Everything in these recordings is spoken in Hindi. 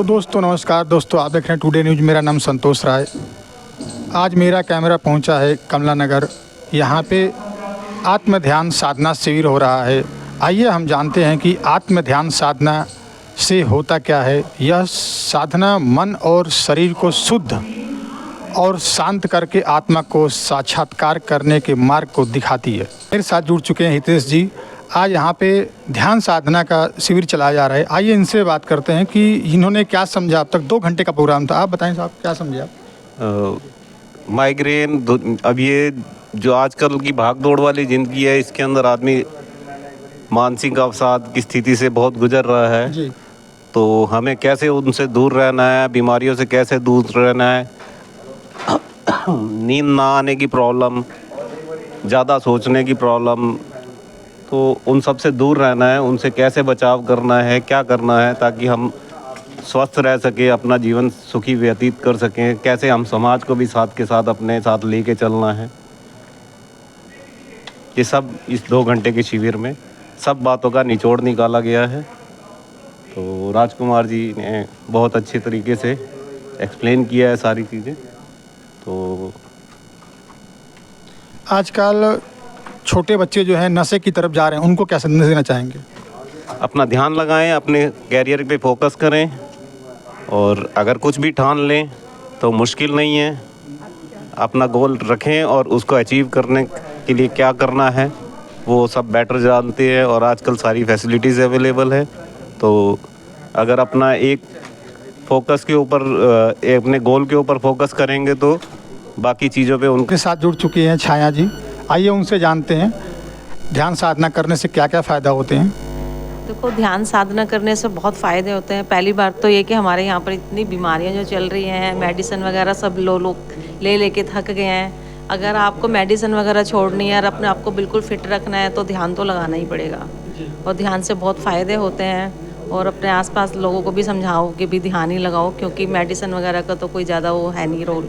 दोस्तों नमस्कार दोस्तों, आप देख रहे हैं टुडे न्यूज़। मेरा नाम संतोष राय। आज मेरा कैमरा पहुंचा है कमला नगर। यहाँ पे आत्म ध्यान साधना शिविर हो रहा है। आइए हम जानते हैं कि आत्म ध्यान साधना से होता क्या है। यह साधना मन और शरीर को शुद्ध और शांत करके आत्मा को साक्षात्कार करने के मार्ग को दिखाती है। मेरे साथ जुड़ चुके हैं हितेश जी। आज यहाँ पे ध्यान साधना का शिविर चलाया जा रहा है। आइए इनसे बात करते हैं कि इन्होंने क्या समझा। अब तक 2 घंटे का प्रोग्राम था। आप बताएं साहब, क्या समझे आप? माइग्रेन, अब ये जो आजकल की भाग दौड़ वाली ज़िंदगी है, इसके अंदर आदमी मानसिक अवसाद की स्थिति से बहुत गुजर रहा है जी। तो हमें कैसे उनसे दूर रहना है, बीमारियों से कैसे दूर रहना है, नींद ना आने की प्रॉब्लम, ज़्यादा सोचने की प्रॉब्लम, तो उन सब से दूर रहना है। उनसे कैसे बचाव करना है, क्या करना है ताकि हम स्वस्थ रह सकें, अपना जीवन सुखी व्यतीत कर सकें, कैसे हम समाज को भी साथ के साथ अपने साथ लेके चलना है। ये सब इस 2 घंटे के शिविर में सब बातों का निचोड़ निकाला गया है। तो राजकुमार जी ने बहुत अच्छे तरीके से एक्सप्लेन किया है सारी चीज़ें। तो आजकल छोटे बच्चे जो हैं नशे की तरफ जा रहे हैं, उनको क्या संदेश देना चाहेंगे? अपना ध्यान लगाएं, अपने कैरियर पे फोकस करें और अगर कुछ भी ठान लें तो मुश्किल नहीं है। अपना गोल रखें और उसको अचीव करने के लिए क्या करना है वो सब बेटर जानते हैं और आजकल सारी फैसिलिटीज़ अवेलेबल है। तो अगर अपना एक फोकस के ऊपर, अपने गोल के ऊपर फोकस करेंगे तो बाकी चीज़ों पे उनके साथ जुड़ चुकी हैं छाया जी। आइए उनसे जानते हैं ध्यान साधना करने से क्या क्या फ़ायदा होते हैं। देखो, ध्यान साधना करने से बहुत फ़ायदे होते हैं। पहली बात तो ये कि हमारे यहाँ पर इतनी बीमारियाँ जो चल रही हैं, मेडिसिन वगैरह सब लोग ले के थक गए हैं। अगर आपको मेडिसिन वगैरह छोड़नी है और अपने आप को बिल्कुल फिट रखना है तो ध्यान तो लगाना ही पड़ेगा। और ध्यान से बहुत फ़ायदे होते हैं। और अपने आसपास लोगों को भी समझाओ कि भी ध्यान ही लगाओ, क्योंकि मेडिसिन वगैरह का तो कोई ज़्यादा वो है नहीं रोल।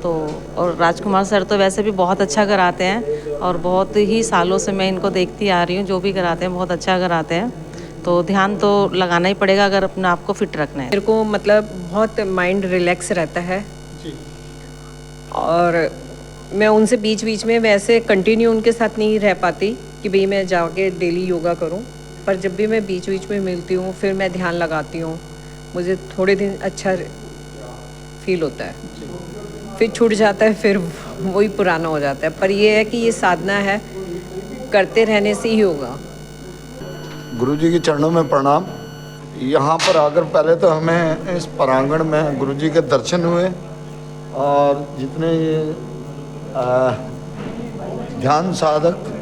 तो और राजकुमार सर तो वैसे भी बहुत अच्छा कराते हैं और बहुत ही सालों से मैं इनको देखती आ रही हूँ। जो भी कराते हैं बहुत अच्छा कराते हैं। तो ध्यान तो लगाना ही पड़ेगा अगर अपने आप को फिट रखना है। मेरे को मतलब बहुत माइंड रिलैक्स रहता है जी। और मैं उनसे बीच बीच में वैसे कंटिन्यू उनके साथ नहीं रह पाती कि भाई मैं जाके डेली योगा करूं, पर जब भी मैं बीच बीच में मिलती हूं फिर मैं ध्यान लगाती हूं। मुझे थोड़े दिन अच्छा फील होता है, फिर छूट जाता है, फिर वही पुराना हो जाता है। पर ये है कि ये साधना है, करते रहने से ही होगा। गुरुजी के चरणों में प्रणाम। यहाँ पर आकर पहले तो हमें इस प्रांगण में गुरुजी के दर्शन हुए और जितने ये ध्यान साधक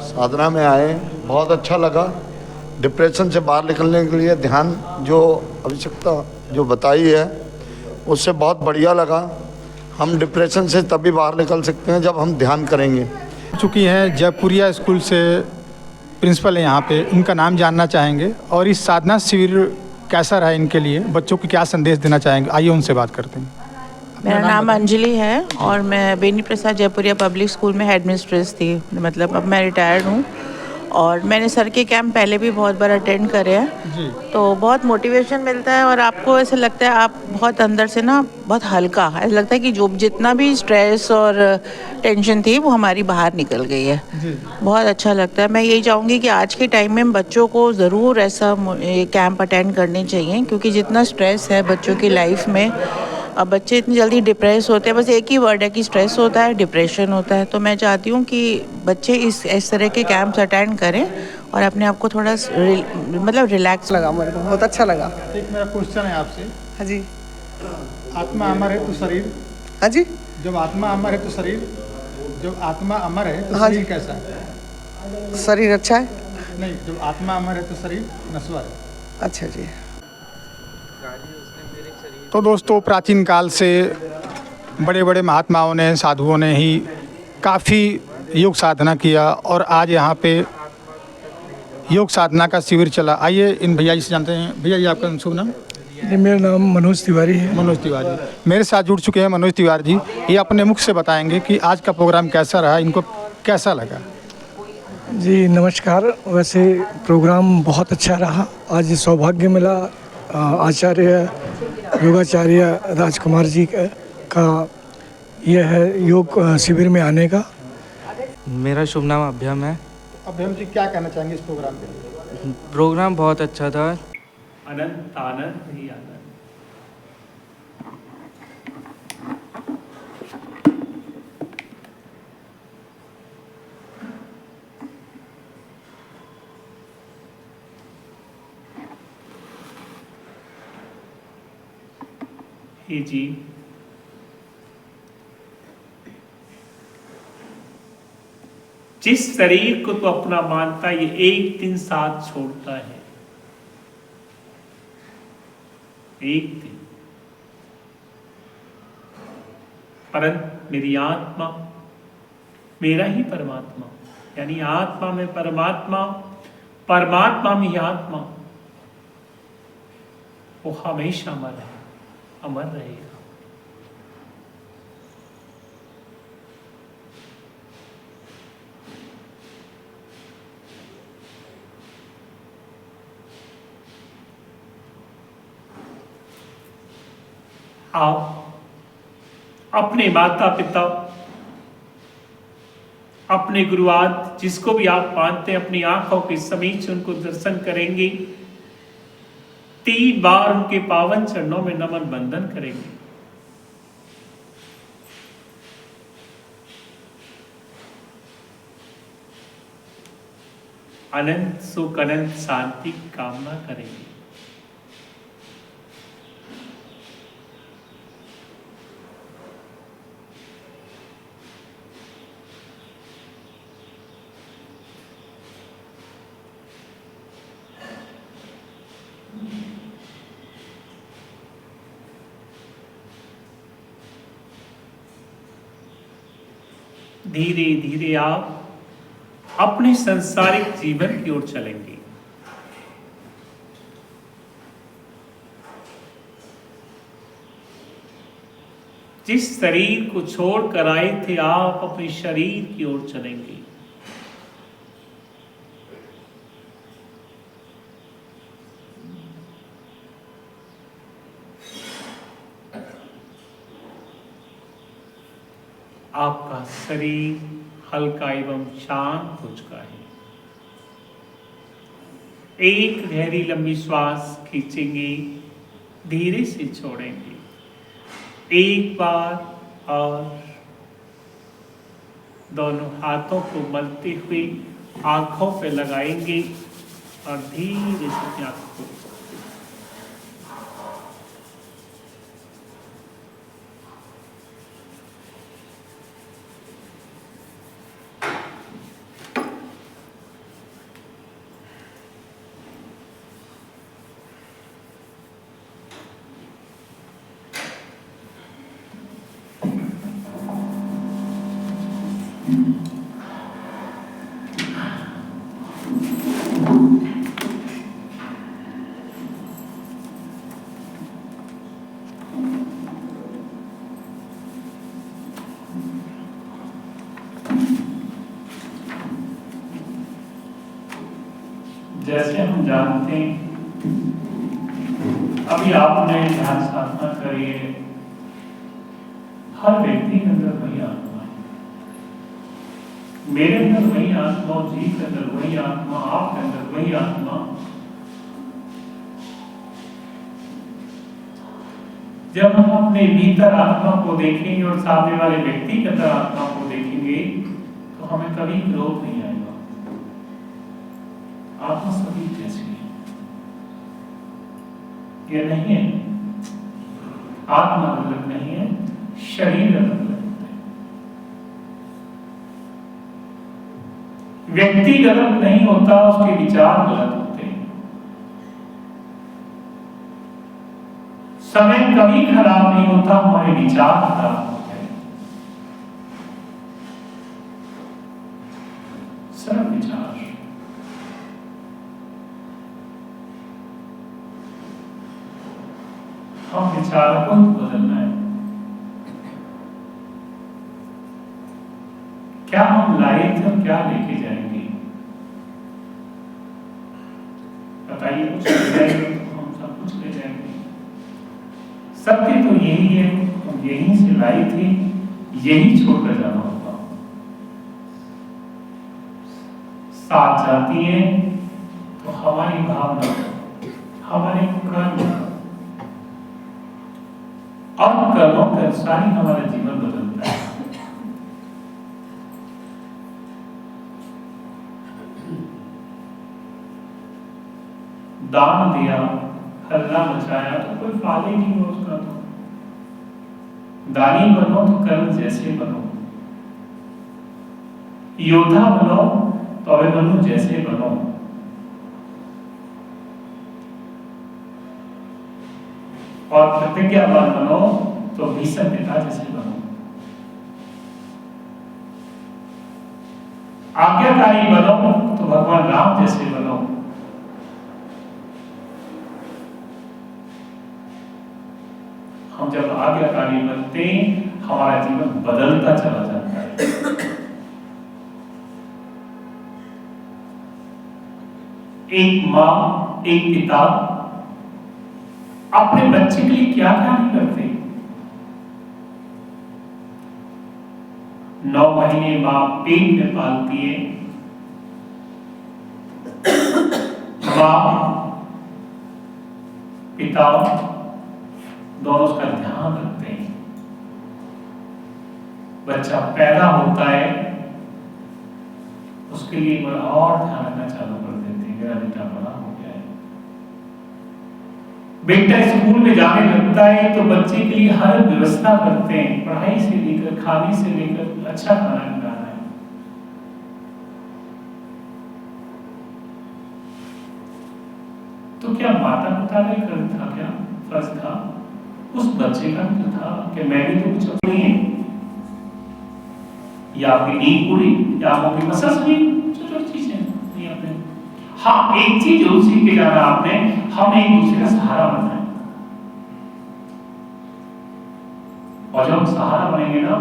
साधना में आए बहुत अच्छा लगा। डिप्रेशन से बाहर निकलने के लिए ध्यान जो आवश्यकता जो बताई है उससे बहुत बढ़िया लगा। हम डिप्रेशन से तभी बाहर निकल सकते हैं जब हम ध्यान करेंगे। चुकी हैं जयपुरिया स्कूल से प्रिंसिपल है यहाँ पे, उनका नाम जानना चाहेंगे और इस साधना शिविर कैसा रहा इनके लिए, बच्चों को क्या संदेश देना चाहेंगे। आइए उनसे बात करते हैं। मेरा नाम अंजलि है और मैं बेनी प्रसाद जयपुरिया पब्लिक स्कूल में हेड मिस्ट्रेस थी। मतलब अब मैं रिटायर्ड हूँ और मैंने सर के कैंप पहले भी बहुत बार अटेंड करे हैं जी। तो बहुत मोटिवेशन मिलता है और आपको ऐसे लगता है आप बहुत अंदर से ना बहुत हल्का, ऐसा लगता है कि जो जितना भी स्ट्रेस और टेंशन थी वो हमारी बाहर निकल गई है जी। बहुत अच्छा लगता है। मैं यही चाहूँगी कि आज के टाइम में बच्चों को ज़रूर ऐसा कैंप अटेंड करने चाहिए, क्योंकि जितना स्ट्रेस है बच्चों की लाइफ में, अब बच्चे इतनी जल्दी डिप्रेस होते हैं। बस एक ही वर्ड है कि स्ट्रेस होता है, डिप्रेशन होता है। तो मैं चाहती हूँ कि बच्चे इस तरह के कैंप्स अटेंड करें और अपने आप को थोड़ा मतलब रिलैक्स लगा। मेरे को बहुत अच्छा लगा। एक मेरा क्वेश्चन है आपसे। हाँ जी। आत्मा अमर है तो शरीर, हाँ जी। जब आत्मा अमर है तो शरीर, जब आत्मा अमर है तो हाँ शरीर जी। कैसा है? शरीर अच्छा है। नहीं, जब आत्मा अमर है तो शरीर नश्वर है। अच्छा जी। तो दोस्तों, प्राचीन काल से बड़े बड़े महात्माओं ने, साधुओं ने ही काफ़ी योग साधना किया और आज यहाँ पे योग साधना का शिविर चला। आइए इन भैया जी से जानते हैं। भैया जी, आपका शुभ नाम? मेरा नाम मनोज तिवारी है। मनोज तिवारी मेरे साथ जुड़ चुके हैं। मनोज तिवारी जी, ये अपने मुख से बताएंगे कि आज का प्रोग्राम कैसा रहा, इनको कैसा लगा। जी नमस्कार। वैसे प्रोग्राम बहुत अच्छा रहा। आज सौभाग्य मिला आचार्य योगाचार्य राजकुमार जी का यह है योग शिविर में आने का। मेरा शुभ नाम अभ्यम है। अभ्यम जी, क्या कहना चाहेंगे इस प्रोग्राम के लिए? प्रोग्राम बहुत अच्छा था। अनंत आनंद ही आनंद। हे जी, जिस शरीर को तो अपना मानता है, ये एक दिन साथ छोड़ता है। एक दिन। परंतु मेरी आत्मा, मेरा ही परमात्मा, यानी आत्मा में परमात्मा, परमात्मा में ही आत्मा, वो हमेशा अमर है, अमर रहेगा। आप अपने माता पिता, अपने गुरुआद, जिसको भी आप मानते हैं, अपनी आंखों के समीप से उनको दर्शन करेंगे। 3 बार उनके पावन चरणों में नमन बंदन करेंगे। अनंत सुख, अनंत शांति की कामना करेंगे। धीरे धीरे आप अपने संसारिक जीवन की ओर चलेंगे। जिस शरीर को छोड़कर आए थे, आप अपने शरीर की ओर चलेंगे। आपका शरीर हल्का एवं शांत हो चुका है। एक गहरी लंबी श्वास खींचेंगे, धीरे से छोड़ेंगे। एक बार और दोनों हाथों को मलते हुए आंखों पे लगाएंगे और धीरे से आंखों को जैसे हम जानते हैं, अभी आपने ध्यान साधना करी है। हर व्यक्ति के अंदर वही आत्मा है, मेरे अंदर वही आत्मा, जी के अंदर वही आत्मा, आपके अंदर वही आत्मा। जब हम अपने भीतर आत्मा को देखेंगे और सामने वाले व्यक्ति के अंदर आत्मा को देखेंगे, तो हमें कभी क्रोध नहीं आएगा। आत्मा सभी जैसी है, ये नहीं है। आत्मा अलग नहीं है, शरीर अलग है। व्यक्ति गलत नहीं होता, उसके विचार गलत होते हैं। समय कभी खराब नहीं होता, हमारे विचार खराब होते हैं। सरल विचार। हम विचारों को बदलना है। क्या हम लाए थे और क्या लेके जाएंगे? बताइए, कुछ ले जाएंगे तो हम सब कुछ ले जाएंगे। सत्य तो यही है, यही से लाई थी, यही छोड़कर जाना होगा। साथ जाती है तो हमारी भावना, हमारे कर्म और कर्मों के अनुसार ही हमारा जीवन बदलता है। दान दिया, हल्ला मचाया तो कोई फायदा ही नहीं हो उसका। तो दानी बनो तो कर्म जैसे बनो, योद्धा बनो तो अभिमन्यु जैसे बनो, और प्रतिज्ञावान बनो तो भीष्म पिता जैसे बनो, आज्ञाकारी बनो तो भगवान राम जैसे बनो। हम जब आज्ञाकारी बनते हमारा जीवन बदलता चला जाता है। एक माँ, एक पिता अपने बच्चे के लिए क्या क्या नहीं करते। 9 महीने माँ पेट में पालती है, माँ पिता दोनों उसका ध्यान रखते हैं। बच्चा पैदा होता है उसके लिए बड़ा और ध्यान रखना चालू कर देते हैं, मेरा बेटा बड़ा हो गया है। बेटा स्कूल में जाने लगता है तो बच्चे के लिए हर व्यवस्था करते हैं, पढ़ाई से लेकर खाने से लेकर अच्छा खाना खिलाना है। तो क्या माता पिता का कर्म था, क्या फर्ज था? उस बच्चे का भी था कि मैं भी तो कुछ अपनी है, या आपकी नींद पूरी, या आपकी मसल्स हुई, छोटी चीजें नहीं आपने। हाँ, एक चीज जरूर सीख के जाना आपने, हम एक दूसरे का सहारा बनना है। और जब हम सहारा बनेंगे ना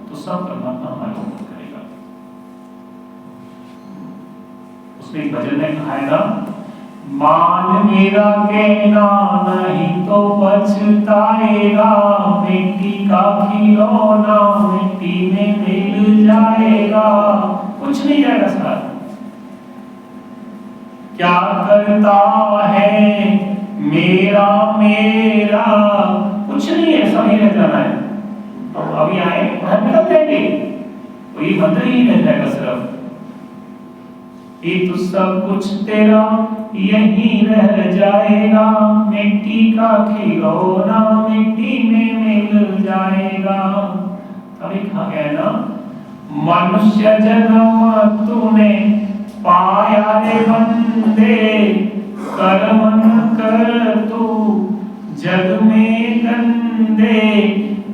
तो सब परमात्मा हमारी मदद करेगा। उसने एक भजन में कहा है ना, मान मेरा कहना नहीं तो पछताएगा, मिट्टी का खिलौना मिट्टी में मिल जाएगा। कुछ नहीं जाएगा साथ। क्या करता है मेरा मेरा, कुछ नहीं है, सब ही रह जाना है। अब अभी आए हम निकल जाएंगे, तो ये मंत्र ही रह जाएगा सिर्फ। ये तो सब कुछ तेरा यही रह जाएगा, मिट्टी का खिलौना मिट्टी में मिल जाएगा। अभी कहा गया ना, मनुष्य जन्म तूने पाया रे बंदे, कर्म कर तू जग में गंदे,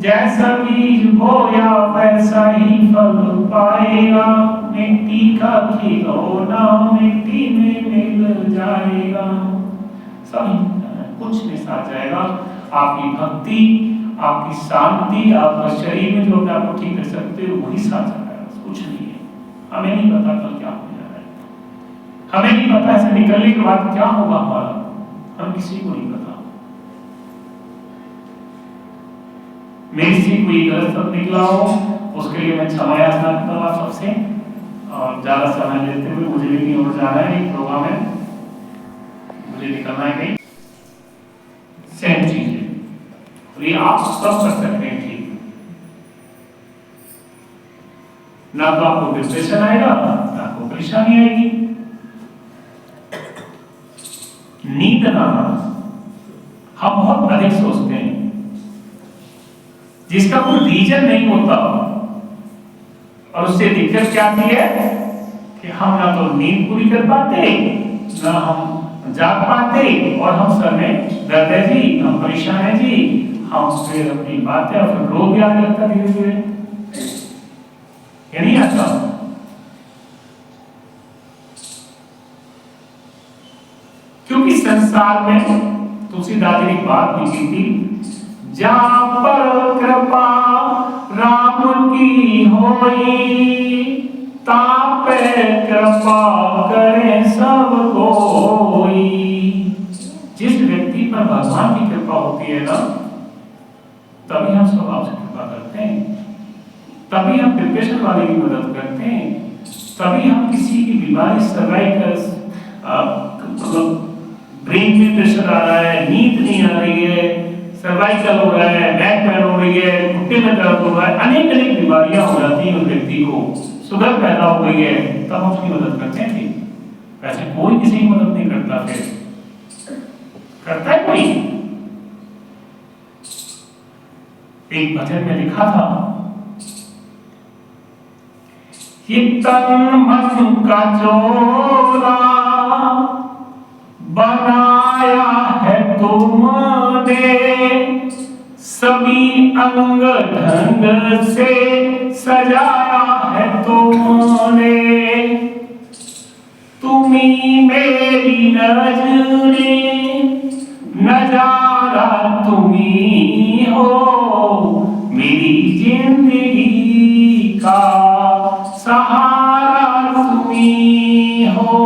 जैसा बीज बोया वैसा ही फल पाएगा, मिट्टी का खिलौना मिट्टी में मिल जाएगा। सभी कुछ नहीं साथ जाएगा। आपकी भक्ति, आपकी शांति, आपका शरीर में जो अपने आप को ठीक कर सकते हो वही साथ जाएगा, कुछ नहीं है। हमें नहीं पता कल क्या हो जाएगा, हमें नहीं पता ऐसे निकलने के बाद क्या होगा हमारा, हम किसी को नहीं पता। मेरी से कोई गलत शब्द निकला हो उसके लिए मैं क्षमा याचना करता हूँ आप सबसे। और ज्यादा समय लेते हुए मुझे भी कहीं और जाना है, एक प्रोग्राम है, मुझे निकलना है कहीं। सेम चीज है, तो ये आप सब कर सकते हैं ठीक। ना तो आपको डिप्रेशन आएगा, ना आपको परेशानी आएगी। नींद ना आना, हम बहुत अधिक सोचते हैं जिसका कोई रीजन नहीं होता, और उससे दिक्कत क्या आती है कि हम ना तो नींद पूरी कर पाते, ना हम जाग पाते, और हम सर में दर्द है जी, हम परेशान है जी, हम फिर अपनी बातें और फिर रोग भी आने लगता धीरे धीरे। ये नहीं आता। क्योंकि संसार में तुलसीदास जी ने बात लिखी थी, जहाँ पर कृपा राम की होई, ताप कृपा करे सब कोई। जिस व्यक्ति पर भगवान की कृपा होती है ना, तभी हम स्वभाव से कृपा करते हैं, तभी हम डिप्रेशन वाले की मदद करते हैं, तभी हम किसी की बीमारी सर्वाइकल मतलब ब्रेन में प्रेशर आ रहा है, नींद नहीं आ रही है, सर्वाइकल हो रहा है, बैक पेन हो रही है, घुटने में दर्द हो रहा है, अनेक अनेक बीमारियां हो जाती हैं उस व्यक्ति को, शुगर पैदा हो गई है, तब हम उसकी मदद करते हैं। वैसे कोई किसी की मदद नहीं करता, फिर करता है कोई? एक भजन में लिखा था, ये तन मन का जोड़ा बनाया है तुमने, सभी अंग ढंग से सजाया है तुमने, तुम्ही मेरी नजरें, नजारा तुम्ही हो, मेरी जिंदगी का सहारा तुम्ही हो,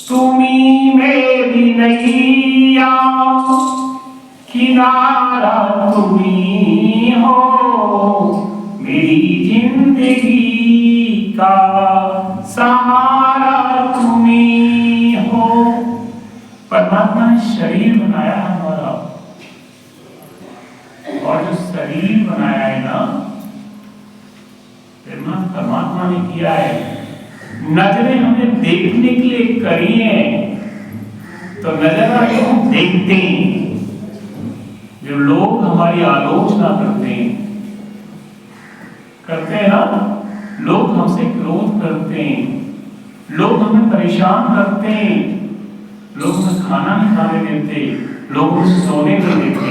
तुम्ही मेरी नैया, किनारा तुम्ही हो, मेरी जिंदगी का सहारा तुम्ही हो। परमात्मा ने शरीर बनाया हमारा, और जो शरीर बनाया है ना, परमात्मा ने किया है, नजरें हमें देखने के लिए करी हैं, तो नजर आगे हम देखते हैं। जो लोग हमारी आलोचना करते हैं ना, लोग हमसे क्रोध करते हैं, लोग हमें परेशान करते हैं, लोग हमें खाना नहीं खाने देते, लोग हमें सोने नहीं देते,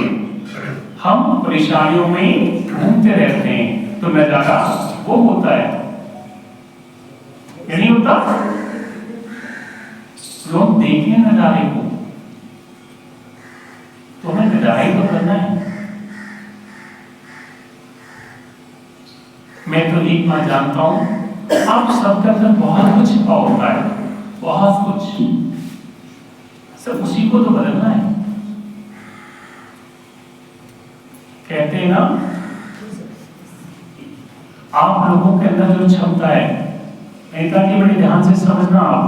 हम परेशानियों में घूमते रहते हैं, तो नजारा वो होता है, नहीं होता? लोग देखें नजारे को, तो हमें नजारे तो करना है। मैं तो एक बात जानता हूं, आप सबके अंदर बहुत कुछ छिपा होता है, बहुत कुछ, सब उसी को तो बदलना है। कहते हैं ना, आप लोगों के अंदर जो क्षमता है, नेताजी बड़े ध्यान से समझना आप,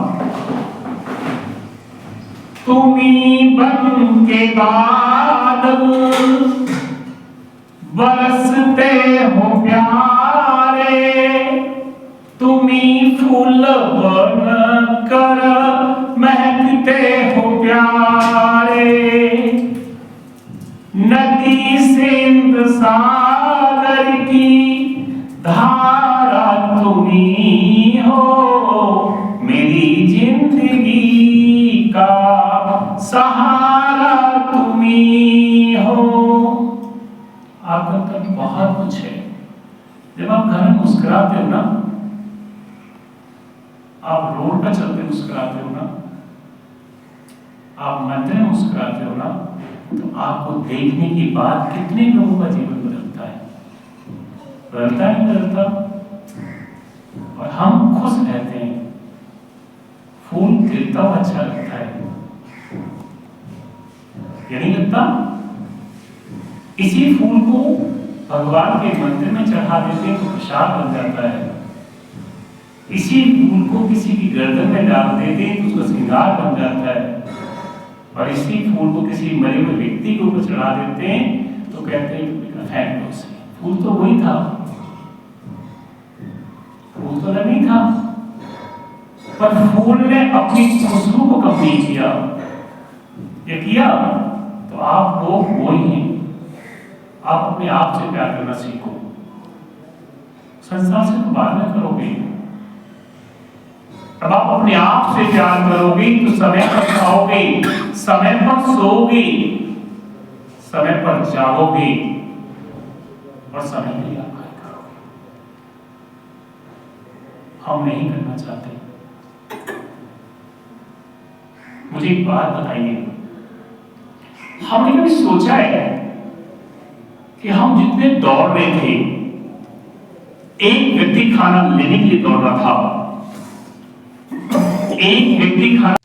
तुम्ही बन के बादल बरसते हो प्यारे, तुम्ही फूल बन कर महकते हो प्यारे, नदी सिंध सागर की धारा तुम्ही हो, मेरी जिंदगी का सहारा तुम्ही हो। आपका तक बहुत कुछ है। जब आप घर में मुस्कुराते हो ना, आप रोड पर चलते मुस्कुराते हो ना, आप मंदिर में मुस्कुराते हो ना, तो आपको देखने के बाद कितने लोगों का जीवन बदलता है, बदलता है बदलता, और हम खुश रहते हैं। फूल खिलता हुआ अच्छा लगता है, ये नहीं लगता? इसी फूल को भगवान के मंदिर में चढ़ा देते हैं तो प्रसाद बन जाता है, इसी फूल को किसी की गर्दन में डाल देते हैं तो उसका श्रृंगार बन जाता है, और इसी फूल को किसी मरे हुए व्यक्ति के ऊपर चढ़ा देते हैं तो कहते हैं फेंक दो उसे। फूल तो वही था, फूल तो नहीं था, पर फूल ने अपनी खुशबू को कम नहीं किया। ये किया तो आप लोग वही हैं। आप अपने आप से प्यार करना सीखो, संसार से तो बाद में करोगे। अब आप अपने आप से प्यार करोगे तो समय पर खाओगे, समय पर सोओगे, समय पर जाओगे, और समय के लिए आभार करोगे। हम नहीं करना चाहते। मुझे एक बात बताइए, हमने कभी सोचा है कि हम जितने दौड़ रहे थे, एक व्यक्ति खाना लेने के लिए दौड़ रहा था, एक व्यक्ति खाना